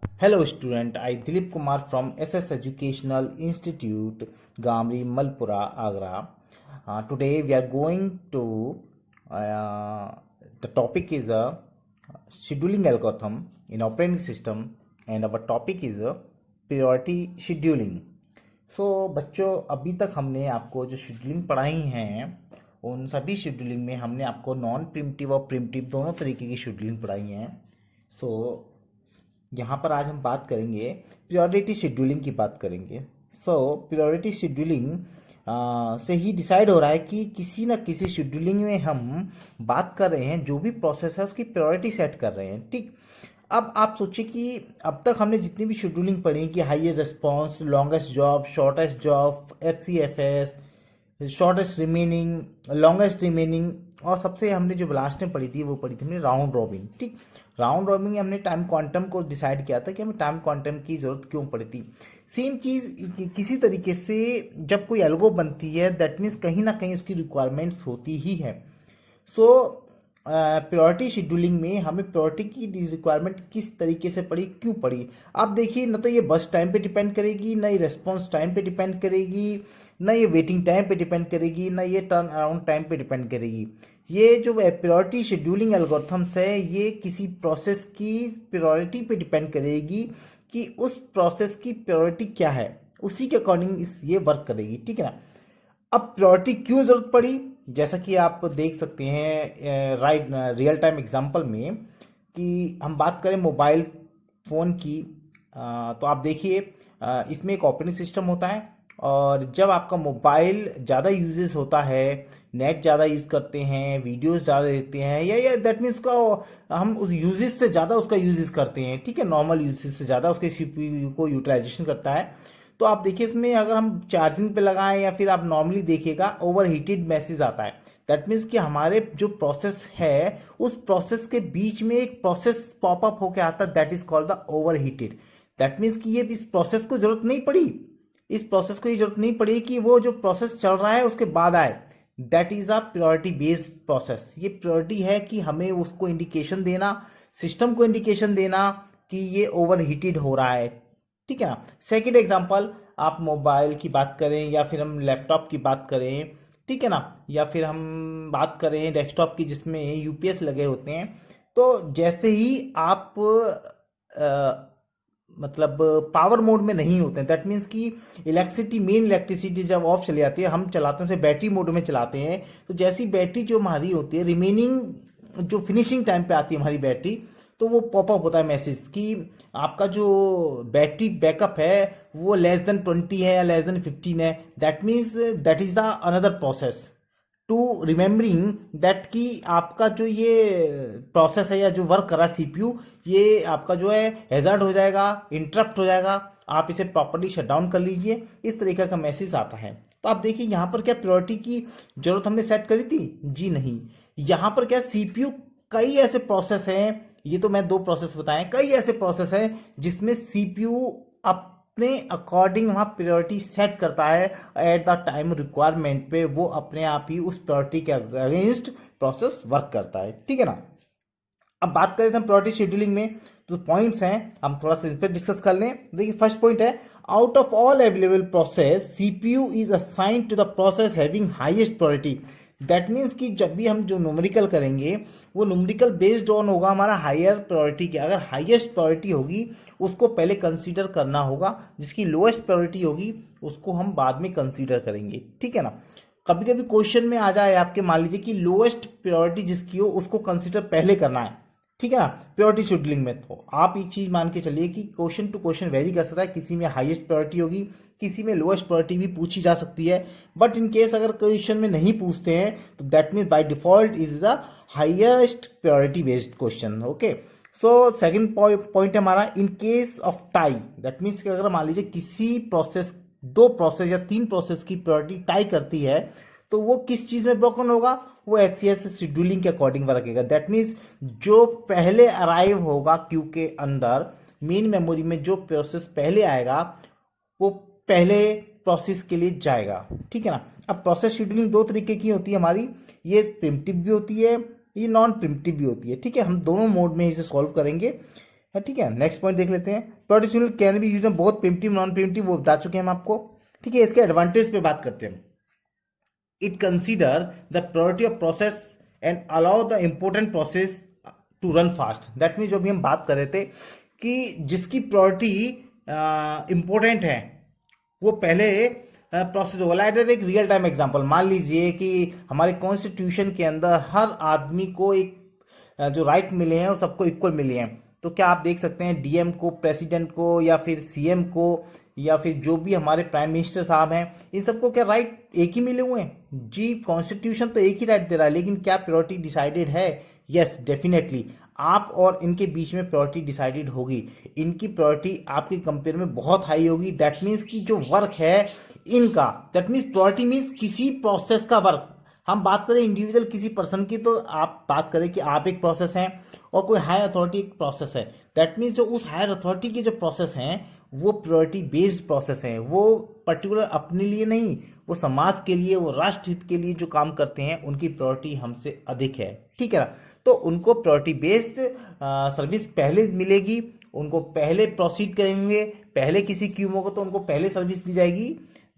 Hello student, I Dilip Kumar from SS Educational Institute, Gamri, Malpura, Agra. Today we are going to, the topic is a scheduling algorithm in operating system and our topic is a priority scheduling. बच्चों अभी तक हमने आपको जो scheduling पढ़ाई हैं उन सभी शेड्यूलिंग में हमने आपको नॉन प्रिमिटिव और प्रिमिटिव दोनों तरीके की शेड्यूलिंग पढ़ाई हैं. सो यहाँ पर आज हम बात करेंगे प्रायोरिटी शेड्यूलिंग की बात करेंगे. प्रायोरिटी शेड्यूलिंग से ही डिसाइड हो रहा है कि किसी न किसी शेड्यूलिंग में हम बात कर रहे हैं, जो भी प्रोसेस है उसकी प्रायोरिटी सेट कर रहे हैं. ठीक. अब आप सोचिए कि अब तक हमने जितनी भी शेड्यूलिंग पढ़ी कि highest response, longest job, shortest job, FCFS, shortest remaining, longest remaining, और सबसे हमने जो लास्ट में पढ़ी थी वो पढ़ी थी हमने राउंड रॉबिन. ठीक. राउंड रॉबिन में हमने टाइम क्वांटम को डिसाइड किया था कि हमें टाइम क्वांटम की ज़रूरत क्यों पड़ी थी. सेम चीज़ किसी तरीके से जब कोई एल्गो बनती है दैट मीन्स कहीं ना कहीं उसकी रिक्वायरमेंट्स होती ही है. प्रायोरिटी शेड्यूलिंग में हमें प्रायोरिटी की रिक्वायरमेंट किस तरीके से पड़ी, क्यों पड़ी. आप देखिए, न तो ये बस टाइम पे डिपेंड करेगी, ना ये रेस्पॉन्स टाइम पे डिपेंड करेगी, ना ये वेटिंग टाइम पे डिपेंड करेगी, ना ये टर्न अराउंड टाइम पे डिपेंड करेगी. ये जो प्रायोरिटी शेड्यूलिंग एल्गोरिथम्स है ये किसी प्रोसेस की प्रायोरिटी पे डिपेंड करेगी कि उस प्रोसेस की प्रायोरिटी क्या है, उसी के अकॉर्डिंग ये वर्क करेगी. ठीक है ना. अब प्रायोरिटी क्यों ज़रूरत पड़ी, जैसा कि आप देख सकते हैं रियल टाइम एग्जांपल में कि हम बात करें मोबाइल फ़ोन की. तो आप देखिए, इसमें एक ऑपरेटिंग सिस्टम होता है और जब आपका मोबाइल ज़्यादा यूजेस होता है, नेट ज़्यादा यूज़ करते हैं, वीडियोस ज़्यादा देखते हैं, या दैट मीन्स का हम उस यूजेस से ज़्यादा उसका यूजेस करते हैं. ठीक है. नॉर्मल यूजेस से ज़्यादा उसके CPU को यूटिलाइजेशन करता है. तो आप देखिए, इसमें अगर हम चार्जिंग पे लगाएं या फिर आप नॉर्मली देखिएगा ओवर हीटेड मैसेज आता है. दैट मीन्स कि हमारे जो प्रोसेस है उस प्रोसेस के बीच में एक प्रोसेस पॉपअप होके आता है, that is called the over heated. That means कि ये इस प्रोसेस को जरूरत नहीं पड़ी, इस प्रोसेस को ये जरूरत नहीं पड़ी कि वो जो प्रोसेस चल रहा है उसके बाद आए. That is a priority based process. ये प्रायोरिटी है कि हमें उसको इंडिकेशन देना, सिस्टम को इंडिकेशन देना कि ये ओवर हीटेड हो रहा है. ठीक है ना. सेकेंड एग्जाम्पल, आप मोबाइल की बात करें या फिर हम लैपटॉप की बात करें, ठीक है ना, या फिर हम बात करें डेस्कटॉप की जिसमें UPS लगे होते हैं. तो जैसे ही आप मतलब पावर मोड में नहीं होते हैं, दैट मीन्स कि मेन इलेक्ट्रिसिटी जब ऑफ चली जाती है, हम चलाते हैं उसे बैटरी मोड में चलाते हैं. तो जैसी बैटरी जो हमारी होती है, रिमेनिंग जो फिनिशिंग टाइम पे आती है हमारी बैटरी, तो वो पॉपअप होता है मैसेज कि आपका जो बैटरी बैकअप है वो लेस देन 20 है या लेस देन 15 है. That means that is the another process to remembering that कि आपका जो ये प्रोसेस है या जो वर्क कर रहा है CPU, ये आपका जो है हैजार्ड हो जाएगा, इंटरप्ट हो जाएगा, आप इसे प्रॉपर्ली शट डाउन कर लीजिए. इस तरीके का मैसेज आता है. तो आप देखिए यहाँ पर क्या प्रायोरिटी की जरूरत हमने सेट करी थी? जी नहीं. यहाँ पर क्या CPU, कई ऐसे प्रोसेस हैं, ये तो मैं दो प्रोसेस बताएं, कई ऐसे प्रोसेस हैं जिसमें CPU अपने अकॉर्डिंग वहाँ प्रायोरिटी सेट करता है एट द टाइम रिक्वायरमेंट पे. वो अपने आप ही उस प्रायोरिटी के अगेंस्ट प्रोसेस वर्क करता है. ठीक है ना. अब बात करें तो हम प्रायोरिटी शेड्यूलिंग में तो पॉइंट्स हैं, हम थोड़ा सा इस पर डिस्कस कर लें. देखिए, फर्स्ट पॉइंट है, out of all available process CPU is assigned to the process having highest priority. That means कि जब भी हम जो न्यूमेरिकल करेंगे वो न्यूमेरिकल बेस्ड ऑन होगा हमारा हायर प्रायोरिटी के. अगर हाईएस्ट प्रायोरिटी होगी उसको पहले कंसीडर करना होगा, जिसकी लोएस्ट प्रायोरिटी होगी उसको हम बाद में कंसीडर करेंगे. ठीक है ना. कभी कभी क्वेश्चन में आ जाए आपके, मान लीजिए कि लोएस्ट प्रायोरिटी जिसकी हो उसको कंसीडर पहले करना है. ठीक है ना. प्रायोरिटी शेड्यूलिंग में तो आप एक चीज मान के चलिए कि क्वेश्चन टू क्वेश्चन वेरी कर सकता है, किसी में हाईएस्ट प्रायोरिटी होगी, किसी में लोएस्ट प्रायोरिटी भी पूछी जा सकती है. बट इन केस अगर क्वेश्चन में नहीं पूछते हैं तो that means by default is the highest priority based question. Okay. Second point है हमारा, in case of tie. That means कि अगर मान लीजिए किसी प्रोसेस, दो प्रोसेस या तीन प्रोसेस की प्रायोरिटी टाई करती है तो वो किस चीज में ब्रोकन होगा? वो FCS शेड्यूलिंग के अकॉर्डिंग रखेगा. दैट मीन्स जो पहले अराइव होगा क्यू के अंदर, मेन मेमोरी में जो प्रोसेस पहले आएगा वो पहले प्रोसेस के लिए जाएगा. ठीक है ना. अब प्रोसेस शेड्यूलिंग दो तरीके की होती है हमारी, ये प्रिमिटिव भी होती है, ये नॉन प्रिमिटिव भी होती है. ठीक है. हम दोनों मोड में इसे सॉल्व करेंगे. है, ठीक है। नेक्स्ट पॉइंट देख लेते हैं, priority schedule can be used, बहुत प्रिमिटिव नॉन प्रिमिटिव वो बता चुके हैं हम आपको, ठीक है। इसके एडवांटेज पे बात करते हैं। It consider the priority of process and allow the important process to run fast. That mean जो भी हम बात कर रहे थे कि जिसकी प्रायोरिटी इंपॉर्टेंट है वो पहले प्रोसेस होगा। लाइक एक रियल टाइम एग्जांपल मान लीजिए कि हमारे कॉन्स्टिट्यूशन के अंदर हर आदमी को एक जो राइट मिले हैं वो सबको इक्वल मिले हैं, तो क्या आप देख सकते हैं डीएम को, प्रेसिडेंट को, या फिर सीएम को, या फिर जो भी हमारे प्राइम मिनिस्टर साहब हैं, इन सबको क्या राइट एक ही मिले हुए हैं? जी, कॉन्स्टिट्यूशन तो एक ही राइट दे रहा है, लेकिन क्या प्रायोरिटी डिसाइडेड है? यस, डेफिनेटली आप और इनके बीच में प्रायोरिटी डिसाइडेड होगी। इनकी प्रायोरिटी आपके कंपेयर में बहुत हाई होगी। दैट मीन्स कि जो वर्क है इनका, दैट मीन्स प्रायोरिटी मीन्स किसी प्रोसेस का वर्क। हम बात करें इंडिविजुअल किसी पर्सन की, तो आप बात करें कि आप एक प्रोसेस हैं और कोई हायर अथॉरिटी एक प्रोसेस है। दैट मीन्स जो उस हायर अथॉरिटी के जो प्रोसेस हैं वो प्रायोरिटी बेस्ड प्रोसेस हैं, वो पर्टिकुलर अपने लिए नहीं, वो समाज के लिए, वो राष्ट्र हित के लिए जो काम करते हैं उनकी प्रायोरिटी हमसे अधिक है, ठीक है ना। तो उनको प्रायोरिटी बेस्ड सर्विस पहले मिलेगी, उनको पहले प्रोसीड करेंगे, पहले किसी क्यू में होगा तो उनको पहले सर्विस दी जाएगी।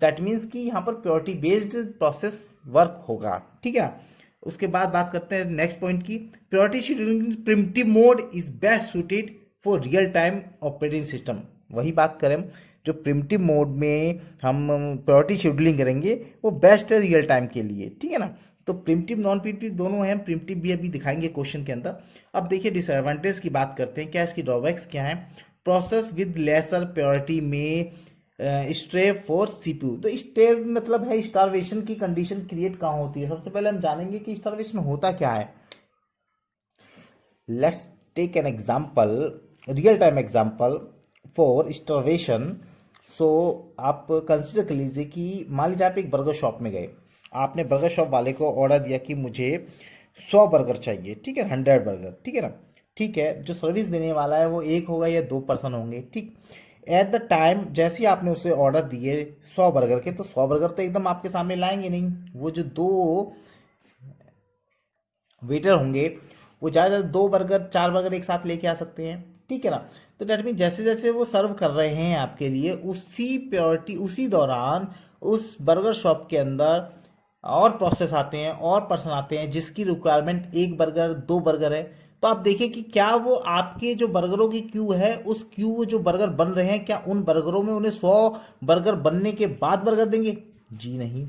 दैट मीन्स कि यहाँ पर प्रायोरिटी बेस्ड प्रोसेस वर्क होगा, ठीक है ना। उसके बाद बात करते हैं नेक्स्ट पॉइंट की, priority scheduling primitive mode is best suited for real time operating system. वही बात करें, जो प्रिमिटिव मोड में हम प्रायोरिटी शेड्यूलिंग करेंगे वो बेस्ट है रियल टाइम के लिए, ठीक है ना। तो प्रिमिटिव नॉन प्रिमिटिव दोनों हैं, प्रिमिटिव भी अभी दिखाएंगे क्वेश्चन के अंदर। अब देखिए डिसएडवांटेज की बात करते हैं, क्या इसकी ड्रॉबैक्स क्या है। प्रोसेस विद लेसर प्रायोरिटी में स्ट्रे फॉर सीपीयू। तो स्ट्रे मतलब है स्टारवेशन की कंडीशन क्रिएट कहाँ होती है। सबसे पहले हम जानेंगे कि स्टारवेशन होता क्या है। Let's take an example, real time example for starvation. So आप कंसिडर कर लीजिए कि मान लीजिए आप एक बर्गर शॉप में गए, आपने बर्गर शॉप वाले को ऑर्डर दिया कि मुझे 100 बर्गर चाहिए, ठीक है, 100 बर्गर, ठीक है ना। ठीक है, जो सर्विस देने वाला है वो एक होगा या 2 पर्सन होंगे, ठीक। एट द टाइम जैसे ही आपने उसे ऑर्डर दिए 100 बर्गर के, तो 100 बर्गर तो एकदम आपके सामने लाएंगे नहीं, वो जो 2 वेटर होंगे वो ज़्यादा 2 बर्गर 4 बर्गर एक साथ लेके आ सकते हैं, ठीक है ना। तो डेट मीन जैसे जैसे वो सर्व कर रहे हैं आपके लिए, उसी प्रायोरिटी उसी दौरान उस बर्गर शॉप के अंदर और प्रोसेस आते हैं और पर्सन आते हैं जिसकी रिक्वायरमेंट 1 बर्गर 2 बर्गर है। तो आप देखिए कि क्या वो आपके जो बर्गरों की क्यू है, उस क्यू जो बर्गर बन रहे हैं, क्या उन बर्गरों में उन्हें 100 बर्गर बनने के बाद बर्गर देंगे? जी नहीं,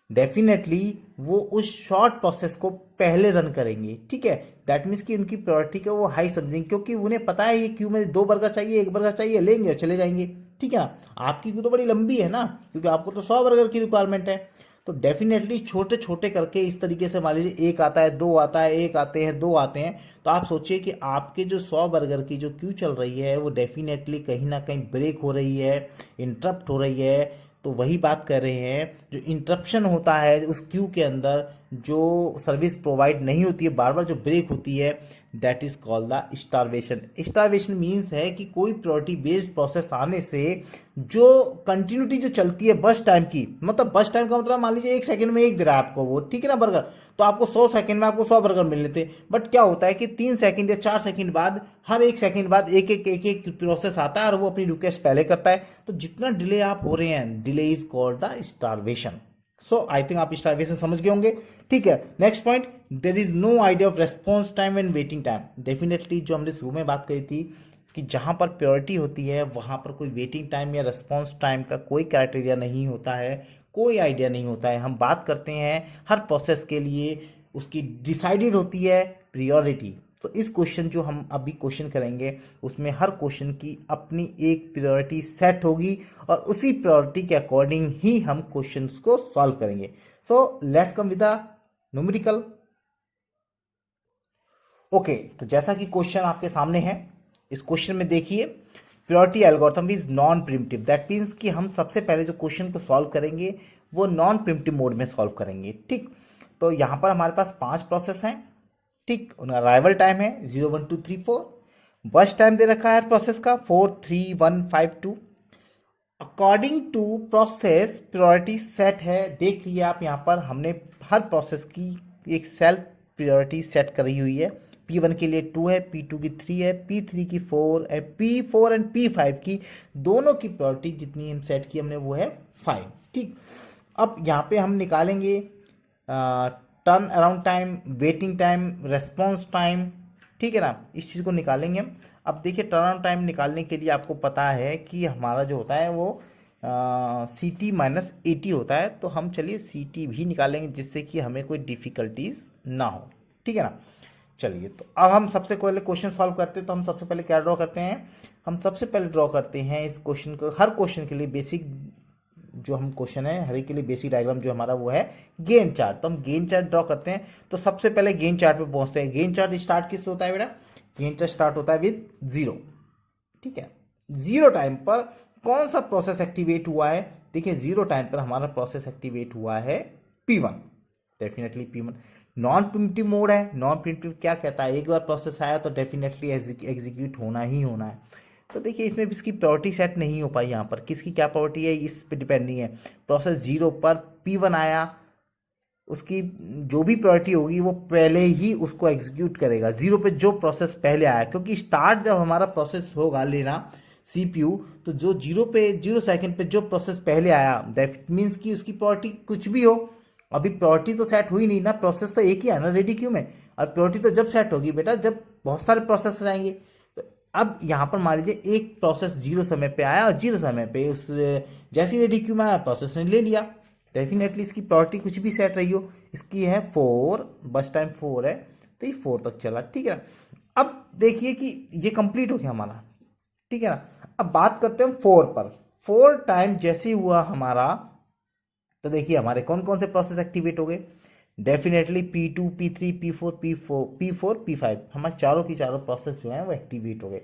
डेफिनेटली वो उस शॉर्ट प्रोसेस को पहले रन करेंगे, ठीक है। दैट मीन्स कि उनकी प्रायोरिटी को वो हाई समझेंगे, क्योंकि उन्हें पता है ये क्यू में 2 बर्गर चाहिए, 1 बर्गर चाहिए, लेंगे और चले जाएंगे, ठीक है ना। आपकी क्यू तो बड़ी लंबी है ना, क्योंकि आपको तो 100 बर्गर की रिक्वायरमेंट है। तो डेफिनेटली छोटे छोटे करके इस तरीके से मान लीजिए 1 आता है, 2 आता है, 1 आते हैं, 2 आते हैं, तो आप सोचिए कि आपके जो 100 बर्गर की जो क्यू चल रही है वो डेफिनेटली कहीं ना कहीं ब्रेक हो रही है, इंटरप्ट हो रही है। तो वही बात कर रहे हैं, जो इंटरप्शन होता है उस क्यू के अंदर, जो सर्विस प्रोवाइड नहीं होती है, बार बार जो ब्रेक होती है, that is called the starvation. Starvation means है कि कोई प्रायोरिटी बेस्ड प्रोसेस आने से जो कंटिन्यूटी जो चलती है बस टाइम की, मतलब बस टाइम का मतलब मान लीजिए 1 सेकंड में 1 दे रहा है आपको वो, ठीक है ना बर्गर, तो आपको 100 सेकंड में आपको 100 बर्गर मिलने थे। बट क्या होता है कि 3 सेकंड या 4 सेकंड बाद, हर 1 सेकंड बाद एक प्रोसेस आता है और वो अपनी रिक्वेस्ट पहले करता है। तो जितना डिले आप हो रहे हैं, delay is called the starvation. So I think आप स्टारवेशन समझ गए होंगे, ठीक है। Next point, there is no idea of response time and waiting time. Definitely जो हमने शुरू में बात कही थी कि जहाँ पर प्रायोरिटी होती है वहाँ पर कोई वेटिंग टाइम या रेस्पॉन्स टाइम का कोई क्राइटेरिया नहीं होता है, कोई आइडिया नहीं होता है। हम बात करते हैं हर प्रोसेस के लिए उसकी डिसाइडेड होती है प्रायोरिटी। तो इस क्वेश्चन जो हम अभी क्वेश्चन करेंगे उसमें हर क्वेश्चन की अपनी एक प्रायोरिटी सेट होगी और उसी प्रायोरिटी के अकॉर्डिंग ही हम क्वेश्चंस को सॉल्व करेंगे। So let's come with the numerical. Okay, तो जैसा कि क्वेश्चन आपके सामने है, इस क्वेश्चन में देखिए priority algorithm is non primitive. That means कि हम सबसे पहले जो क्वेश्चन को सॉल्व करेंगे वो नॉन प्रिमिटिव मोड में सॉल्व करेंगे, ठीक। तो यहाँ पर हमारे पास 5 प्रोसेस हैं, ठीक। उनका अराइवल टाइम है 0 1 2 3 4। बस टाइम दे रखा है प्रोसेस का 4 3 1 5 2। According to process priority set है। देख लिए आप यहाँ पर हमने हर प्रोसेस की एक सेल्फ प्रायोरिटी सेट करी हुई है। P1 के लिए 2 है, P2 की 3 है, P3 की 4 है, P4 एंड P5 की दोनों की प्रायोरिटी जितनी हम सेट की हमने वो है 5। ठीक, अब यहाँ पे हम निकालेंगे turn around time, waiting time, response time, ठीक है ना, इस चीज़ को निकालेंगे हम। अब देखिए टर्न अराउंड टाइम निकालने के लिए आपको पता है कि हमारा जो होता है वो CT माइनस AT होता है, तो हम चलिए CT भी निकालेंगे जिससे कि हमें कोई डिफ़िकल्टीज ना हो, ठीक है ना। चलिए तो अब हम सबसे पहले क्वेश्चन सॉल्व करते हैं, तो हम सबसे पहले क्या ड्रॉ करते हैं, हम सबसे पहले ड्रॉ करते हैं इस क्वेश्चन को, हर क्वेश्चन के लिए बेसिक जो हम क्वेश्चन है हर एक के लिए बेसिक डायग्राम जो हमारा वो है गेन चार्ट, तो हम गेन चार्ट ड्रॉ करते हैं। तो सबसे पहले गेन चार्ट पे पहुंचते हैं। गेन चार्ट स्टार्ट किससे होता है बेटा, गेन चार्ट स्टार्ट होता है विद 0, ठीक है। 0 टाइम पर कौन सा प्रोसेस एक्टिवेट हुआ है, देखिए 0 टाइम पर हमारा प्रोसेस एक्टिवेट हुआ है P1, definitely P1। Non primitive mode है, नॉन प्रिमिटिव क्या कहता है, एक बार प्रोसेस आया तो डेफिनेटली एग्जीक्यूट होना ही होना है। तो देखिए इसमें भी इसकी प्रायोरिटी सेट नहीं हो पाई, यहाँ पर किसकी क्या प्रायोरिटी है इस पर डिपेंड नहीं है। प्रोसेस 0 पर P1 आया, उसकी जो भी प्रायोरिटी होगी वो पहले ही उसको एग्जीक्यूट करेगा 0 पे जो प्रोसेस पहले आया, क्योंकि स्टार्ट जब हमारा प्रोसेस होगा लेना CPU, तो जो 0 सेकंड पे जो प्रोसेस पहले आया दैट मीन्स कि उसकी प्रायोरिटी कुछ भी हो, अभी प्रायोरिटी तो सेट हुई नहीं ना, प्रोसेस तो एक ही है ना रेडी क्यू में। अब प्रायोरिटी तो जब सेट होगी बेटा जब बहुत सारे प्रोसेस आएंगे। तो अब यहाँ पर मान लीजिए एक प्रोसेस 0 समय पे आया और 0 समय पे उस जैसी रेडी क्यू में आया प्रोसेस ने ले लिया, डेफिनेटली इसकी प्रायोरिटी कुछ भी सेट रही हो। इसकी है 4, बस टाइम 4 है तो ये 4 तक चला, ठीक है ना। अब देखिए कि ये कंप्लीट हो गया हमारा, ठीक है ना। अब बात करते हैं 4 पर। 4 टाइम जैसे हुआ हमारा, तो देखिए हमारे कौन कौन से प्रोसेस एक्टिवेट हो गए, definitely P2 P3 P4 P5 हमारे चारों की चारों प्रोसेस जो हैं वो एक्टिवेट हो गए।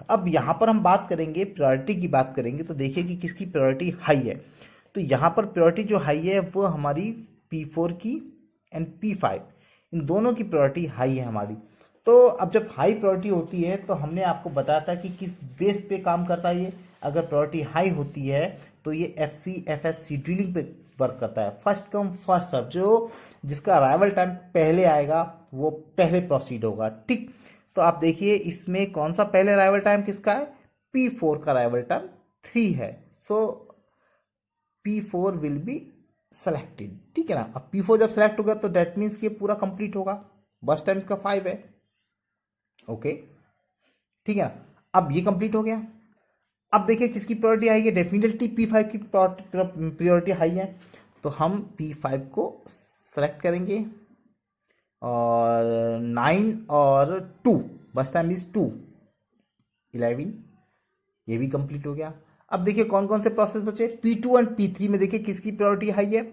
अब यहाँ पर हम बात करेंगे प्रायोरिटी की बात करेंगे, तो देखिए कि किसकी प्रायोरिटी हाई है। तो यहाँ पर प्रायोरिटी जो हाई है वो हमारी P4 की एंड P5, इन दोनों की प्रायोरिटी हाई है हमारी। तो अब जब हाई प्रायोरिटी होती है तो हमने आपको बताया था कि किस बेस पे काम करता है ये। अगर प्रायोरिटी हाई होती है तो ये FCFS शेड्यूलिंग पे वर्क करता है, फर्स्ट कम फर्स्ट सर्व, जो जिसका अराइवल टाइम पहले आएगा वो पहले प्रोसीड होगा, ठीक। तो आप देखिए इसमें कौन सा पहले अराइवल टाइम किसका है, P4 का अराइवल टाइम 3 है, सो P4 विल बी सेलेक्टेड, ठीक है ना। अब P4 जब सेलेक्ट होगा तो दैट मीन्स कि ये पूरा कंप्लीट होगा, बस टाइम इसका 5 है, ओके, ठीक है ना। अब ये कंप्लीट हो गया। अब देखिए किसकी प्रायोरिटी हाई है, डेफिनेटली P5 की प्रायोरिटी हाई है, तो हम P5 को सेलेक्ट करेंगे और 9 और 2, बस टाइम इज 2, 11, ये भी कंप्लीट हो गया। अब देखिए कौन कौन से प्रोसेस बचे, P2 एंड P3 में देखिए किसकी प्रायोरिटी हाई है,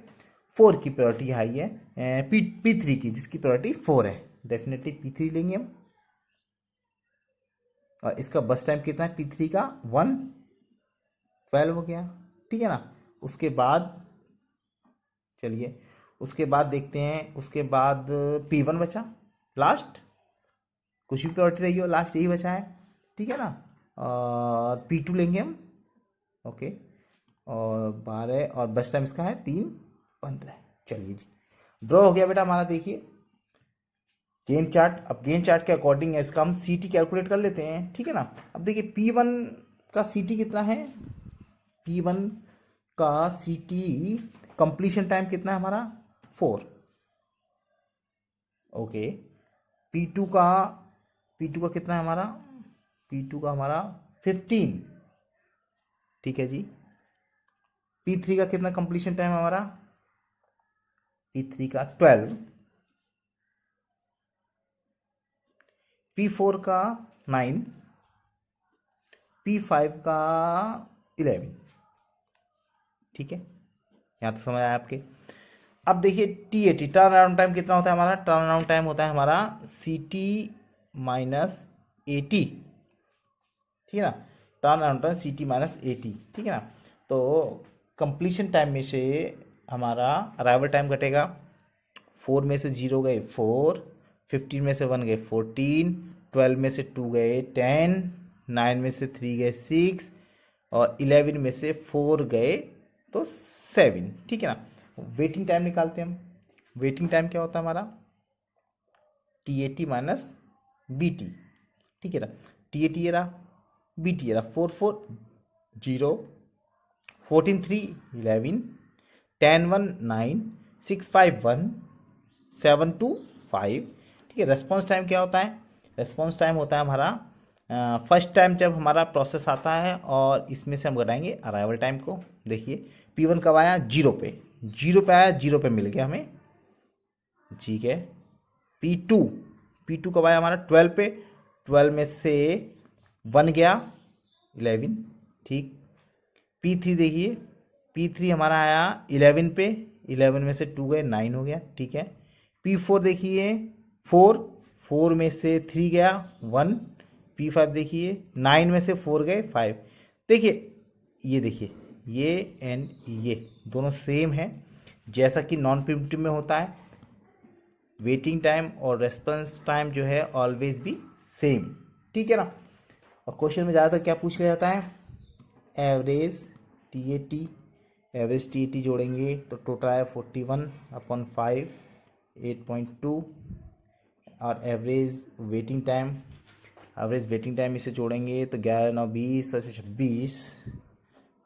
4 की प्रायोरिटी हाई है, P3 की जिसकी प्रायोरिटी 4 है, डेफिनेटली P3 लेंगे हम। और इसका बस टाइम कितना है P3 का 1, 12 हो गया, ठीक है ना। उसके बाद चलिए उसके बाद देखते हैं, उसके बाद P1 बचा लास्ट, कुछ भी प्रायोरिटी रही हो लास्ट यही बचा है, ठीक है ना। और P2 लेंगे हम, ओके, और 12 और बस टाइम इसका है 3, 15। चलिए जी ड्रॉ हो गया बेटा हमारा। देखिए गेन चार्ट, अब गेन चार्ट के अकॉर्डिंग है इसका हम CT कैलकुलेट कर लेते हैं, ठीक है ना। अब देखिए P1 का CT कितना है, P1 का CT कंप्लीशन टाइम कितना है हमारा 4, ओके। P2 का कितना है हमारा, P2 का हमारा 15, ठीक है जी। P3 का कितना कंप्लीशन टाइम हमारा, P3 का 12, P4 का 9, P5 का 11, ठीक है, यहाँ तक समझ आया आपके। अब देखिए TAT टर्न अराउंड टाइम कितना होता है हमारा, टर्न अराउंड टाइम होता है हमारा CT माइनस AT, ठीक है ना। Turn around time CT minus AT, ठीक है ना। तो कंप्लीशन टाइम में से हमारा अराइवल टाइम घटेगा, 4 में से 0 गए 4, 15 में से 1 गए 14, 12 में से 2 गए 10, 9 में से 3 गए 6 और 11 में से 4 गए तो 7, ठीक है ना। वेटिंग टाइम निकालते हैं हम, वेटिंग टाइम क्या होता है हमारा TAT माइनस बी टी, ठीक है ना, टी ए टी ए रहा, बी टी ए रहा, 4 4 0, 14 3 11, 10 1 9, 6 5 1, 7 2 5, ठीक है। रेस्पॉन्स टाइम क्या होता है? रेस्पॉन्स टाइम होता है हमारा फर्स्ट टाइम जब हमारा प्रोसेस आता है, और इसमें से हम घटाएंगे अराइवल टाइम को। देखिए P1 कब आया? 0 पे, 0 पे आया, 0 पे मिल गया हमें, ठीक है। P2, P2 कब आया हमारा? 12 पे, 12 में से 1 गया, 11, ठीक। P3 देखिए, P3 हमारा आया 11 पे, 11 में से 2 गए, 9 हो गया, ठीक है। P4 देखिए 4, 4 में से 3 गया, 1। P5 देखिए 9 में से 4 गए, 5। देखिए ये देखिए, ये एंड ये दोनों सेम है, जैसा कि नॉन प्रिमिटिव में होता है। वेटिंग टाइम और रेस्पॉन्स टाइम जो है ऑलवेज भी सेम, ठीक है ना। और क्वेश्चन में ज़्यादातर क्या पूछ लिया जाता है? Average T A T, average T A T जोड़ेंगे तो टोटल आया 41/5, 8.2। और average waiting time, average waiting time इसे जोड़ेंगे तो 11 9 20 26/5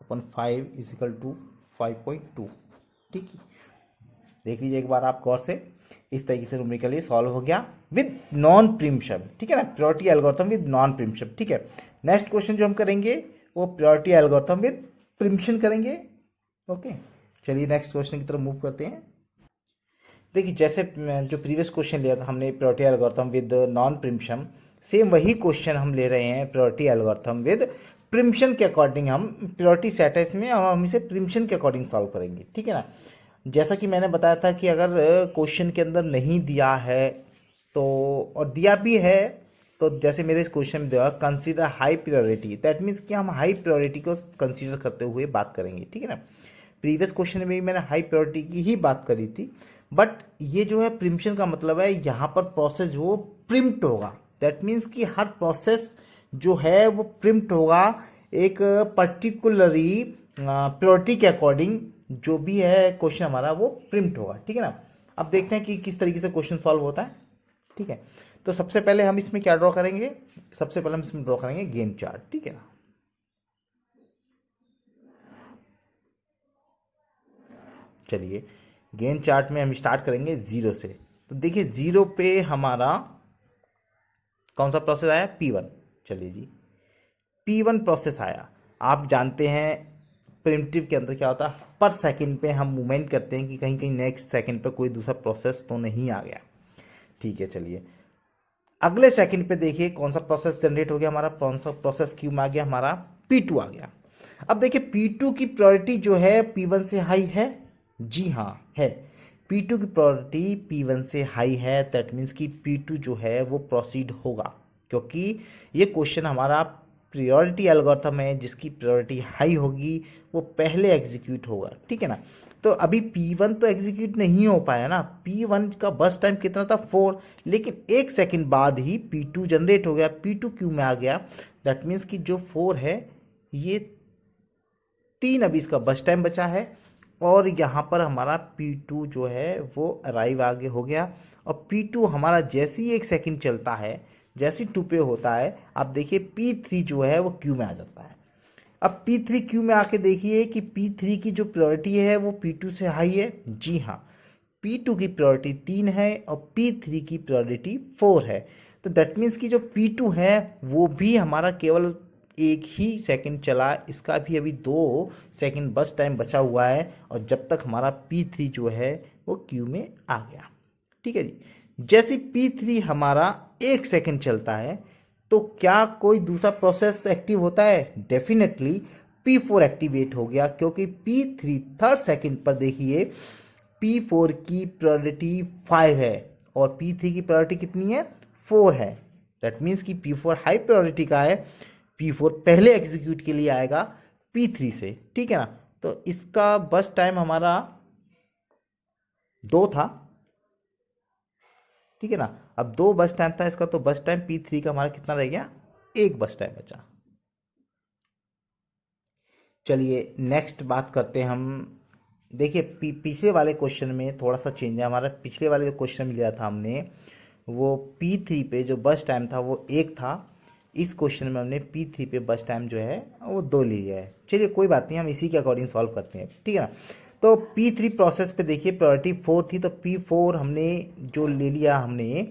= 5.2, ठीक है। देख लीजिए एक बार आप गौर से, इस तरीके से न्यूमेरिकली सॉल्व हो गया विद नॉन प्रिम्पशन, ठीक है ना, priority algorithm with non preemption, ठीक है। नेक्स्ट क्वेश्चन जो हम करेंगे वो प्रियोरिटी एल्गोरिथम विद प्रिम्पशन करेंगे, ओके। चलिए नेक्स्ट क्वेश्चन की तरफ मूव करते हैं। देखिए जैसे जो प्रीवियस क्वेश्चन लिया था हमने priority algorithm with non preemption, same वही क्वेश्चन हम ले रहे हैं प्रियोरिटी एल्गोरिथम विद प्रिम्पशन के अकॉर्डिंग। हम प्रियोरिटी सेट है इसमें, हम इसे प्रिम्पशन के अकॉर्डिंग सॉल्व करेंगे, ठीक है ना। जैसा कि मैंने बताया था कि अगर क्वेश्चन के अंदर नहीं दिया है तो, और दिया भी है तो, जैसे मेरे इस क्वेश्चन में दिया consider high priority, that means कि हम हाई प्रायोरिटी को कंसीडर करते हुए बात करेंगे, ठीक है ना। प्रीवियस क्वेश्चन में भी मैंने हाई प्रायोरिटी की ही बात करी थी, बट ये जो है प्रिम्पशन का मतलब है यहाँ पर प्रोसेस जो प्रिम्प्ट होगा, दैट मीन्स कि हर प्रोसेस जो है वो प्रिम्प्ट होगा एक पर्टिकुलरली प्रायोरिटी के अकॉर्डिंग। जो भी है क्वेश्चन हमारा वो प्रिम्प्ट होगा, ठीक है ना। अब देखते हैं कि किस तरीके से क्वेश्चन सॉल्व होता है, ठीक है। तो सबसे पहले हम इसमें क्या ड्रॉ करेंगे? सबसे पहले हम इसमें ड्रॉ करेंगे गेन चार्ट, ठीक है ना। चलिए गेन चार्ट में हम स्टार्ट करेंगे 0 से। तो देखिए 0 पे हमारा कौन सा प्रोसेस आया? P1। चलिए जी, P1 प्रोसेस आया। आप जानते हैं प्रिमिटिव के अंदर क्या होता है, पर सेकंड पे हम मूवमेंट करते हैं कि कहीं कहीं नेक्स्ट सेकंड पे कोई दूसरा प्रोसेस तो नहीं आ गया, ठीक है। चलिए अगले सेकंड पे देखिए कौन सा प्रोसेस जनरेट हो गया हमारा, कौन सा प्रोसेस क्यू में आ गया हमारा? P2 आ गया। अब देखिए P2 की प्रायोरिटी जो है P1 से हाई है, जी हाँ है। P2 की प्रायोरिटी P1 से हाई है, दैट मीन्स कि P2 जो है वो प्रोसीड होगा, क्योंकि ये क्वेश्चन हमारा प्रायोरिटी एल्गोरिथम है, जिसकी प्रायोरिटी हाई होगी वो पहले एग्जीक्यूट होगा, ठीक है ना। तो अभी P1 तो एग्जीक्यूट नहीं हो पाया ना, P1 का बस टाइम कितना था? 4, लेकिन एक सेकंड बाद ही P2 जनरेट हो गया, P2 क्यू में आ गया, दैट मीन्स कि जो 4 है ये 3 अभी इसका बस टाइम बचा है, और यहाँ पर हमारा P2 जो है वो अराइव आगे हो गया। और P2 हमारा जैसे ही एक सेकंड चलता है, जैसे 2 पे होता है, आप देखिए P3 जो है वो क्यू में आ जाता है। अब P3 क्यू में आके देखिए कि P3 की जो प्रायोरिटी है वो P2 से हाई है, जी हाँ। P2 की प्रायोरिटी 3 है और P3 की प्रायोरिटी 4 है। तो दैट मीन्स कि जो P2 है वो भी हमारा केवल एक ही सेकंड चला, इसका भी अभी 2 सेकंड बस टाइम बचा हुआ है, और जब तक हमारा P3 जो है वो क्यू में आ गया, ठीक है जी। जैसे P3 हमारा एक सेकंड चलता है तो क्या कोई दूसरा प्रोसेस एक्टिव होता है? डेफिनेटली P4 एक्टिवेट हो गया, क्योंकि P3 थर्ड सेकंड पर देखिए P4 की प्रायोरिटी 5 है और P3 की प्रायोरिटी कितनी है? 4 है। दैट मीन्स कि P4 हाई प्रायोरिटी का है, P4 पहले एग्जीक्यूट के लिए आएगा P3 से, ठीक है ना। तो इसका बस टाइम हमारा 2 था, ठीक है ना। अब 2 बस टाइम था इसका, तो बस टाइम P3 का हमारा कितना रह गया? 1 बस टाइम बचा। चलिए नेक्स्ट बात करते हैं हम। देखिए पिछले वाले क्वेश्चन में थोड़ा सा चेंज है हमारा। पिछले वाले जो क्वेश्चन लिया था हमने वो P3 पे जो बस टाइम था वो 1 था। इस क्वेश्चन में हमने P3 पे बस टाइम जो है वो 2 लिया है। चलिए कोई बात नहीं, हम इसी के अकॉर्डिंग सॉल्व करते हैं, ठीक है ना। तो P3 प्रोसेस पे देखिए प्रायोरिटी 4 थी, तो P4 हमने जो ले लिया हमने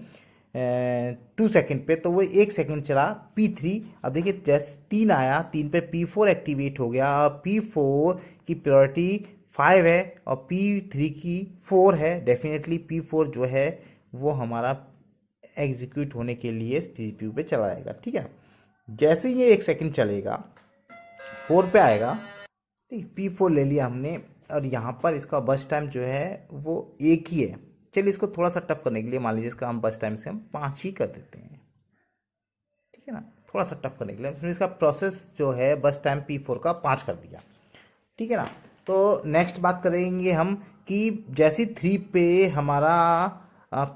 2 सेकंड पे, तो वो 1 सेकंड चला P3। अब देखिए जैसे 3 आया, 3 पे P4 एक्टिवेट हो गया। P4 की प्रायोरिटी 5 है और P3 की 4 है। डेफिनेटली P4 जो है वो हमारा एग्जीक्यूट होने के लिए CPU पे चला जाएगा, ठीक है। जैसे ये 1 सेकंड चलेगा 4 पे आएगा, ठीक। P4 ले लिया हमने और यहाँ पर इसका बस टाइम जो है वो 1 ही है। चलिए इसको थोड़ा सा टफ करने के लिए मान लीजिए इसका हम बस टाइम से हम 5 ही कर देते हैं, ठीक है ना। थोड़ा सा टफ करने के लिए फिर इसका प्रोसेस जो है बस टाइम P4 का 5 कर दिया, ठीक है ना। तो नेक्स्ट बात करेंगे हम कि जैसे 3 पे हमारा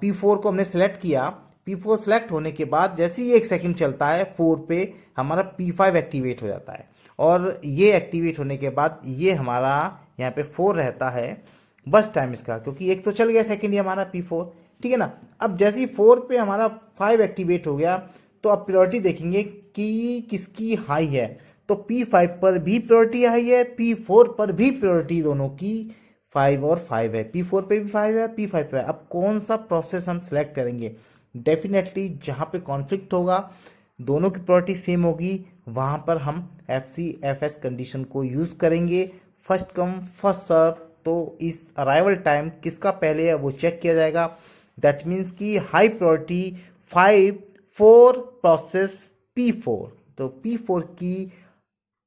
P4 को हमने सेलेक्ट किया। P4 सेलेक्ट होने के बाद जैसे ही 1 सेकंड चलता है 4 पे हमारा P5 एक्टिवेट हो जाता है और ये एक्टिवेट होने के बाद ये हमारा यहाँ पे 4 रहता है बस टाइम इसका, क्योंकि एक तो चल गया सेकंड ही हमारा P4, ठीक है ना। अब जैसे ही 4 पे हमारा 5 एक्टिवेट हो गया तो अब प्रायोरिटी देखेंगे कि किसकी हाई है। तो P5 पर भी प्रायोरिटी हाई है, P4 पर भी प्रायोरिटी दोनों की 5 और 5 है। P4 पे भी 5 है, P5 पे है। अब कौन सा प्रोसेस हम सेलेक्ट करेंगे? डेफिनेटली जहाँ पे कॉन्फ्लिक्ट होगा, दोनों की प्रायोरिटी सेम होगी, वहाँ पर हम FCFS कंडीशन को यूज़ करेंगे, फर्स्ट कम फर्स्ट सर्व। तो इस अराइवल टाइम किसका पहले है वो चेक किया जाएगा। दैट मीन्स कि हाई प्रायोरिटी 5 4 प्रोसेस P4, तो P4 की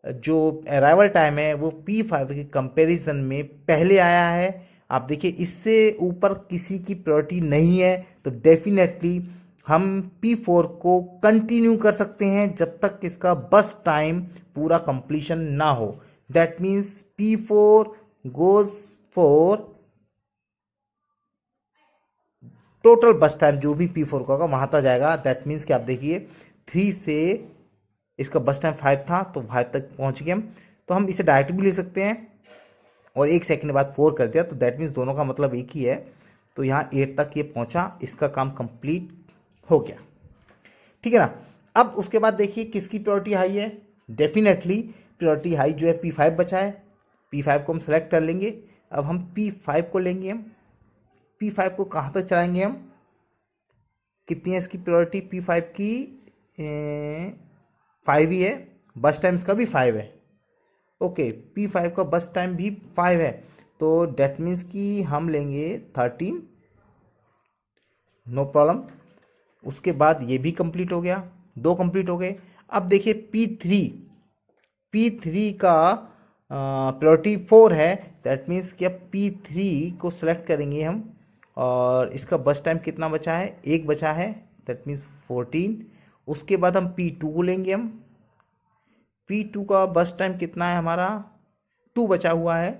जो अराइवल टाइम है वो P5 के कंपैरिजन में पहले आया है। आप देखिए इससे ऊपर किसी की प्रायोरिटी नहीं है, तो डेफिनेटली हम P4 को कंटिन्यू कर सकते हैं जब तक इसका बस टाइम पूरा कंप्लीशन ना हो। That means P4 goes for total बस टाइम जो भी P4 का होगा वहां तक जाएगा। दैट मीन्स कि आप देखिए 3 से इसका बस टाइम 5 था तो 5 तक पहुंच गए हम। तो हम इसे डायरेक्ट भी ले सकते हैं और 1 सेकंड बाद 4 कर दिया, तो दैट मीन्स दोनों का मतलब एक ही है। तो यहाँ 8 तक ये पहुंचा, इसका काम कंप्लीट हो गया, ठीक है ना। अब उसके बाद देखिए किसकी प्रायोरिटी हाई है। डेफिनेटली प्रायोरिटी हाई जो है P5 बचा है, P5 को हम सेलेक्ट कर लेंगे। अब हम P5 को लेंगे, हम P5 को कहाँ तक चलाएंगे हम, कितनी है इसकी प्रायोरिटी P5 की 5 ही है, बस टाइम इसका भी 5 है। ओके, P5 का बस टाइम भी 5 है, तो डेट मीन्स कि हम लेंगे 13, नो प्रॉब्लम। उसके बाद ये भी कंप्लीट हो गया, 2 कंप्लीट हो गए। अब देखिए P3 का प्रायोरिटी 4 है। दैट मीन्स कि अब P3 को सेलेक्ट करेंगे हम और इसका बस टाइम कितना बचा है, 1 बचा है, दैट मीन्स 14। उसके बाद हम P2 को लेंगे, हम P2 का बस टाइम कितना है हमारा, 2 बचा हुआ है।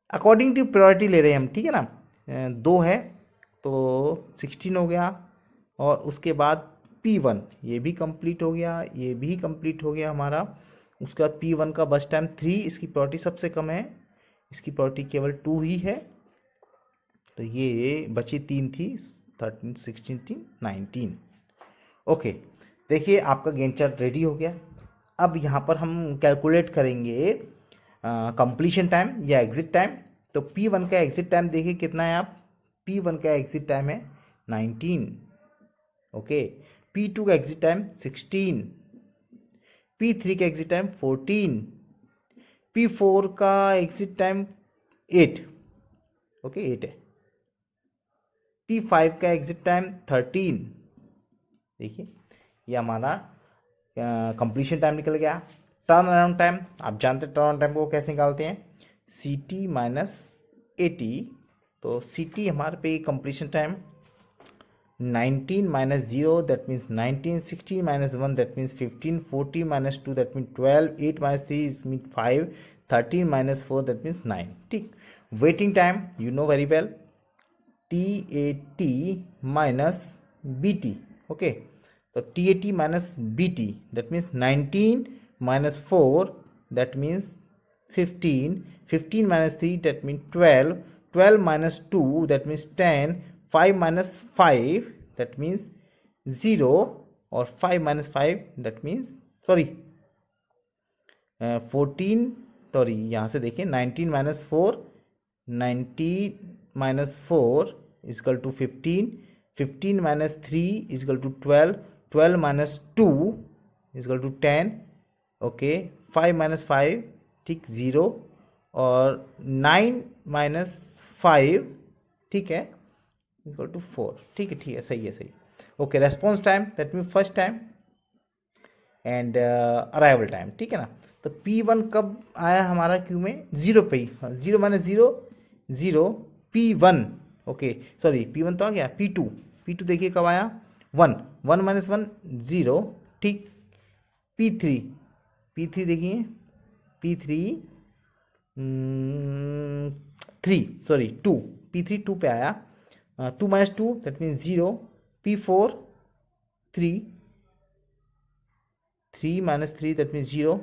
अकॉर्डिंग टू प्रायोरिटी ले रहे हैं हम, ठीक है ना। 2 है तो 16 हो गया। और उसके बाद P1 ये भी कंप्लीट हो गया, ये भी कंप्लीट हो गया हमारा। उसके बाद P1 का बस टाइम 3, इसकी प्रायोरिटी सबसे कम है, इसकी प्रायोरिटी केवल 2 ही है। तो ये बची 3 थी, 13 16 19। ओके, देखिए आपका गैंट चार्ट रेडी हो गया। अब यहाँ पर हम कैलकुलेट करेंगे कंप्लीशन टाइम या एग्जिट टाइम। तो P1 का एग्जिट टाइम देखिए कितना है, आप P1 का एग्जिट टाइम है 19। ओके, P2 का एग्जिट टाइम 16, P3 का एग्जिट टाइम 14, P4 का एग्जिट टाइम 8, ओके 8 है, P5 का एग्जिट टाइम 13। देखिए ये हमारा कंप्लीशन टाइम निकल गया। टर्न अराउंड टाइम, आप जानते हैं टर्न अराउंड टाइम को कैसे निकालते हैं, CT माइनस AT। तो CT हमारे पे completion time 19 minus 0 that means 19, 16 minus 1 that means 15, 14 minus 2 that means 12, 8 minus 3 is mean 5, 13 minus 4 that means 9, ठीक। Waiting time you know very well, TAT minus BT, okay. तो TAT minus BT that means 19 minus 4 that means 15, 15 minus 3 that means 12, 12 minus 2 that means 10, 5 minus 5 that means 0 और 5 minus 5 that means sorry 14 sorry यहाँ से देखिए 19 minus 4 19 minus 4 equal to 15 15 minus 3 equal to 12 12 minus 2 equal to 10 okay 5 minus 5 ठीक 0 और 9 minus 5 ठीक है equal to 4 ठीक है सही है सही okay response time that mean first time and arrival time ठीक है ना। तो P1 कब आया हमारा क्यू में 0 पे ही 0 minus 0 0 P1 okay sorry P1 तो आ गया P2 देखिए कब आया 1 1 माइनस 1 0 ठीक P3 देखिए P3 3 सॉरी 2 P3 2 पे आया 2 minus 2 that means 0 P4 3 minus 3 that means 0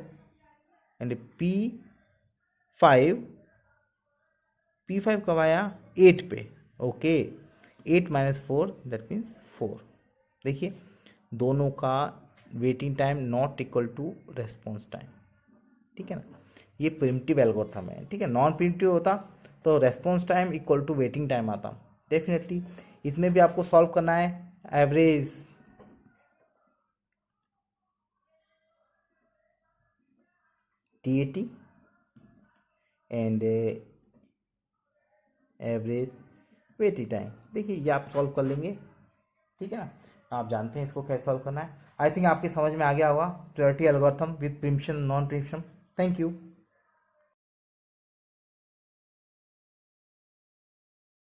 and P5 कब आया 8 पे ओके 8 माइनस 4 दैट मीन्स 4 देखिए दोनों का waiting time not equal to response time ठीक है ना। ये प्रिमिटिव एल्गोरिथम है ठीक है। नॉन प्रिमिटिव होता तो response time equal to waiting time आता डेफिनेटली। इसमें भी आपको सॉल्व करना है average TAT and average waiting time देखिए ये आप सॉल्व कर लेंगे ठीक है ना। आप जानते हैं इसको कैसे सॉल्व करना है। आई थिंक आपकी समझ में आ गया होगा priority algorithm with preemption non preemption. Thank you.